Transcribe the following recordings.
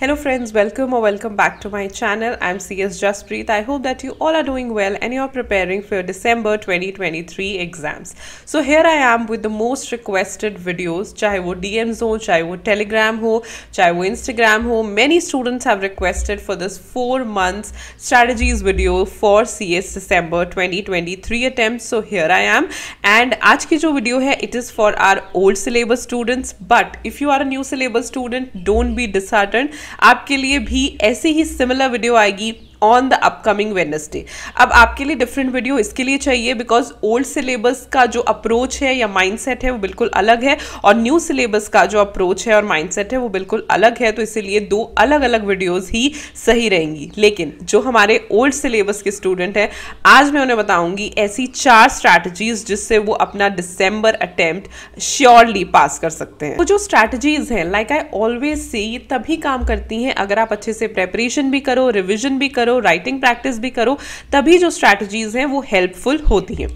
Hello friends, welcome or welcome back to my channel. I'm CS Jaspreet. I hope that you all are doing well and you're preparing for your December 2023 exams. So here I am with the most requested videos, चाहे वो DMs हो, चाहे वो Telegram हो, चाहे वो Instagram हो. Many students have requested for this 4 months strategies video for CS December 2023 attempts. So here I am and आज की जो video है it is for our old syllabus students. But if you are a new syllabus student, don't be disheartened. आपके लिए भी ऐसे ही similar video आएगी on the upcoming Wednesday. अब आपके लिए डिफरेंट वीडियो इसके लिए चाहिए बिकॉज ओल्ड सिलेबस का जो अप्रोच है या माइंडसेट है वो बिल्कुल अलग है और न्यू सिलेबस का जो अप्रोच है और माइंडसेट है वो बिल्कुल अलग है. तो इसीलिए दो अलग अलग वीडियोस ही सही रहेंगी. लेकिन जो हमारे ओल्ड सिलेबस के स्टूडेंट हैं, आज मैं उन्हें बताऊंगी ऐसी 4 स्ट्रैटेजीज जिससे वो अपना दिसंबर अटेम्प्ट श्योरली पास कर सकते हैं. वो जो स्ट्रैटेजीज हैं, लाइक आई ऑलवेज से, ये तभी काम करती हैं अगर आप अच्छे से प्रेपरेशन भी करो, रिविजन भी करो, राइटिंग प्रैक्टिस भी करो, तभी जो स्ट्रैटेजीज हैं वो हेल्पफुल होती हैं.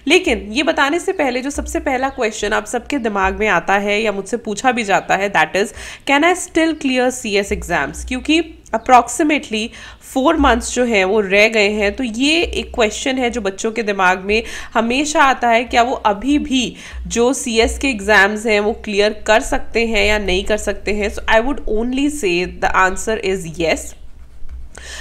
लेकिन ये बताने से पहले जो सबसे पहला क्वेश्चन आप सबके दिमाग में आता है या मुझसे पूछा भी जाता है, that is can I still clear CS exams. क्योंकि अप्रॉक्सीमेटली 4 मंथ्स जो हैं वो रह गए हैं, तो ये एक क्वेश्चन है जो बच्चों के दिमाग में हमेशा आता है, क्या वो अभी भी जो CS के एग्जाम्स हैं वो क्लियर कर सकते हैं या नहीं कर सकते हैं. सो I would only say the answer is yes.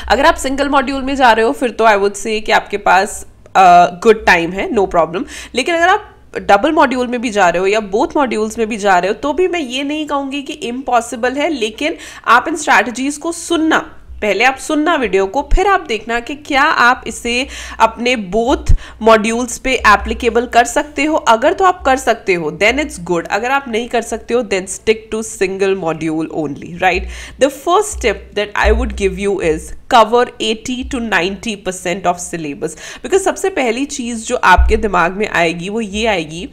अगर आप सिंगल मॉड्यूल में जा रहे हो फिर तो आई वुड से कि आपके पास गुड टाइम है, नो प्रॉब्लम. लेकिन अगर आप डबल मॉड्यूल में भी जा रहे हो या बोथ मॉड्यूल्स में भी जा रहे हो तो भी मैं ये नहीं कहूँगी कि इम्पॉसिबल है. लेकिन आप इन स्ट्रैटेजीज को सुनना, पहले आप सुनना वीडियो को, फिर आप देखना कि क्या आप इसे अपने बोथ मॉड्यूल्स पे एप्लीकेबल कर सकते हो. अगर तो आप कर सकते हो देन इट्स गुड. अगर आप नहीं कर सकते हो then stick to single module only. Right, the first step that I would give you is cover 80 to 90% of syllabus. Because सबसे पहली चीज़ जो आपके दिमाग में आएगी वो ये आएगी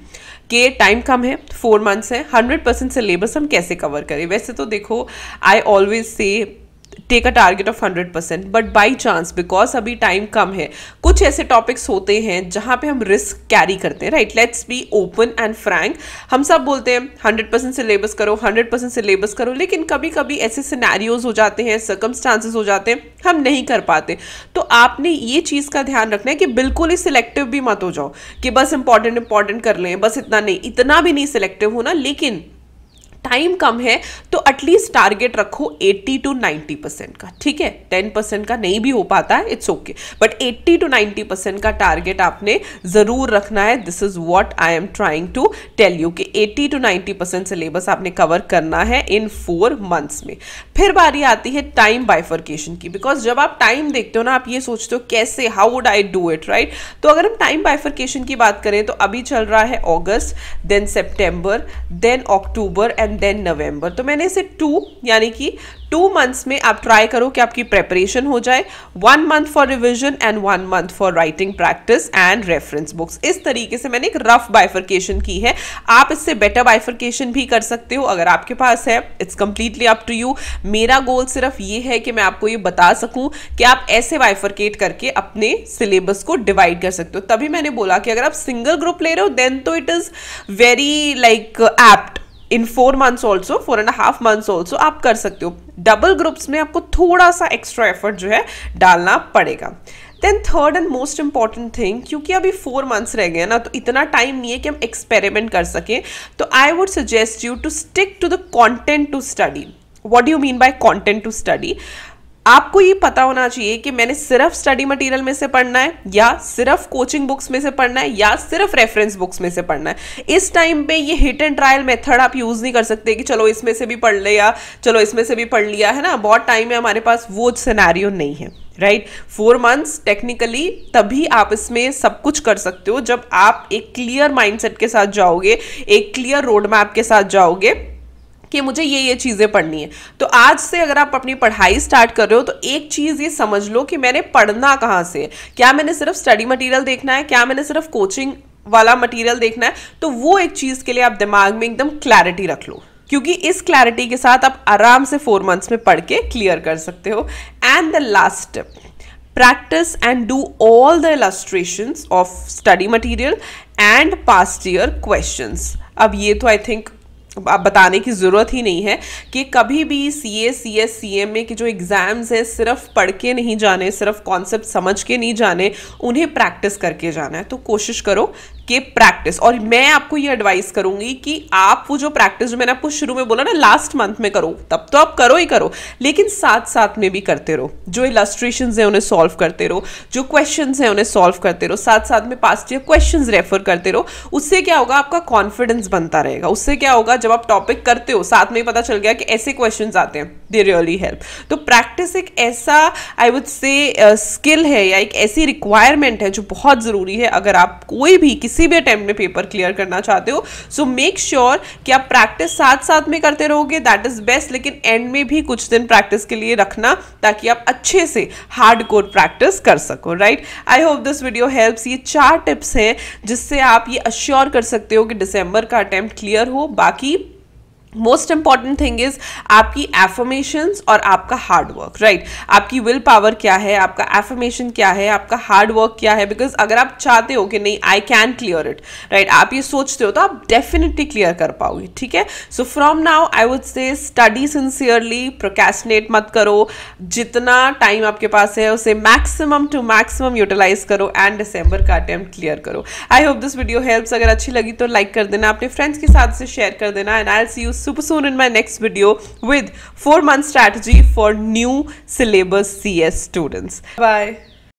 कि टाइम कम है, 4 मंथ्स है, 100% सिलेबस हम कैसे कवर करें. वैसे तो देखो, I always say take a target of 100%, but by chance because अभी टाइम कम है, कुछ ऐसे टॉपिक्स होते हैं जहाँ पे हम रिस्क कैरी करते हैं. Right, let's be open and Frank. हम सब बोलते हैं 100% सिलेबस करो, 100% सिलेबस करो, लेकिन कभी कभी ऐसे सिनेरियोज हो जाते हैं, सर्कमस्टांसेस हो जाते हैं, हम नहीं कर पाते. तो आपने ये चीज़ का ध्यान रखना है कि बिल्कुल ही सिलेक्टिव भी मत हो जाओ कि बस इंपॉर्टेंट कर लें, बस इतना नहीं, इतना भी नहीं सिलेक्टिव होना. लेकिन टाइम कम है तो एटलीस्ट टारगेट रखो 80 to 90% का. ठीक है, 10% का नहीं भी हो पाता है, इट्स ओके, बट 80 to 90% का टारगेट आपने जरूर रखना है. This is what I am trying to tell you कि 80 to 90% सिलेबस आपने कवर करना है इन 4 मंथ्स में. फिर बारी आती है टाइम बाइफर्केशन की. बिकॉज जब आप टाइम देखते हो ना, आप ये सोचते हो कैसे, how would I do it. Right, तो अगर हम टाइम बाइफर्केशन की बात करें तो अभी चल रहा है August, then September, then October and then November. तो मैंने इसे 2 यानी कि 2 मंथ्स में आप ट्राई करो कि आपकी प्रेपरेशन हो जाए. 1 month for revision and 1 month for writing practice and reference books. इस तरीके से मैंने एक रफ बाइफर्केशन की है. आप इससे बेटर बाइफर्केशन भी कर सकते हो अगर आपके पास है. It's completely up to you. मेरा गोल सिर्फ ये है कि मैं आपको ये बता सकूं कि आप ऐसे बाइफर्केट करके अपने सिलेबस को डिवाइड कर सकते हो. तभी मैंने बोला कि अगर आप सिंगल ग्रुप ले रहे हो देन तो it is very like apt. In 4 months also, 4.5 months also आप कर सकते हो. डबल ग्रुप्स में आपको थोड़ा सा एक्स्ट्रा एफर्ट जो है डालना पड़ेगा. Then third and most important thing, क्योंकि अभी 4 मंथ्स रह गए ना, तो इतना टाइम नहीं है कि हम एक्सपेरिमेंट कर सकें. तो I would suggest you to stick to the content to study. What do you mean by content to study? आपको ये पता होना चाहिए कि मैंने सिर्फ स्टडी मटेरियल में से पढ़ना है या सिर्फ कोचिंग बुक्स में से पढ़ना है या सिर्फ रेफरेंस बुक्स में से पढ़ना है. इस टाइम पे ये हिट एंड ट्रायल मेथड आप यूज नहीं कर सकते कि चलो इसमें से भी पढ़ ले या चलो इसमें से भी पढ़ लिया, है ना. बहुत टाइम है हमारे पास, वो सिनेरियो नहीं है. राइट, 4 मंथ्स टेक्निकली तभी आप इसमें सब कुछ कर सकते हो जब आप एक क्लियर माइंडसेट के साथ जाओगे, एक क्लियर रोड मैप के साथ जाओगे कि मुझे ये चीज़ें पढ़नी है. तो आज से अगर आप अपनी पढ़ाई स्टार्ट कर रहे हो तो एक चीज़ ये समझ लो कि मैंने पढ़ना कहाँ से. क्या मैंने सिर्फ स्टडी मटेरियल देखना है, क्या मैंने सिर्फ कोचिंग वाला मटेरियल देखना है? तो वो एक चीज़ के लिए आप दिमाग में एकदम क्लैरिटी रख लो, क्योंकि इस क्लैरिटी के साथ आप आराम से 4 मंथ्स में पढ़ के क्लियर कर सकते हो. And the last step, practice and do all the illustrations of study material and past year questions. अब ये तो आई थिंक बताने की ज़रूरत ही नहीं है कि कभी भी सीए, सीएस, सीएमए के जो एग्ज़ाम्स हैं सिर्फ पढ़ के नहीं जाने, सिर्फ कॉन्सेप्ट समझ के नहीं जाने, उन्हें प्रैक्टिस करके जाना है। तो कोशिश करो कि प्रैक्टिस, और मैं आपको ये एडवाइस करूंगी कि आप वो जो प्रैक्टिस जो मैंने आपको शुरू में बोला ना लास्ट मंथ में करो, तब तो आप करो ही करो, लेकिन साथ साथ में भी करते रहो। जो इलस्ट्रेशंस हैं उन्हें सॉल्व करते रहो, जो क्वेश्चंस हैं उन्हें सॉल्व करते रहो, साथ साथ में पास्ट ईयर क्वेश्चंस रेफर करते रहो। उससे क्या होगा, आपका कॉन्फिडेंस बनता रहेगा। उससे क्या होगा, जब आप टॉपिक करते हो साथ में ही पता चल गया कि ऐसे क्वेश्चंस आते हैं, दे रियली हेल्प। तो प्रैक्टिस एक ऐसा आई वुड से स्किल है या एक ऐसी रिक्वायरमेंट है जो बहुत ज़रूरी है अगर आप कोई भी किसी भी अटेम्प्ट में पेपर क्लियर करना चाहते हो। सो मेक श्योर कि आप प्रैक्टिस साथ साथ में करते रहोगे, दैट इज बेस्ट। लेकिन एंड में भी कुछ दिन प्रैक्टिस के लिए रखना ताकि आप अच्छे से हार्डकोर प्रैक्टिस कर सको, right. I hope this video helps. ये 4 टिप्स हैं जिससे आप ये अश्योर कर सकते हो कि दिसंबर का अटेम्प्ट क्लियर हो। बाकी मोस्ट इंपॉर्टेंट थिंग इज आपकी एफर्मेशंस और आपका हार्ड वर्क, राइट। आपकी विल पावर क्या है, आपका एफर्मेशन क्या है, आपका हार्ड वर्क क्या है। बिकॉज अगर आप चाहते हो कि नहीं I can clear it, right, आप ये सोचते हो तो आप डेफिनेटली क्लियर कर पाओगे, ठीक है। So from now I would say study sincerely, procrastinate मत करो। जितना टाइम आपके पास है उसे मैक्सिमम टू मैक्सिमम यूटिलाइज करो एंड दिसंबर का अटेम्प्ट क्लियर करो। I hope this video helps. अगर अच्छी लगी तो लाइक कर देना, अपने फ्रेंड्स के साथ से शेयर कर देना, and I will see you super soon in my next video with 4-month strategy for new syllabus CS students. Bye.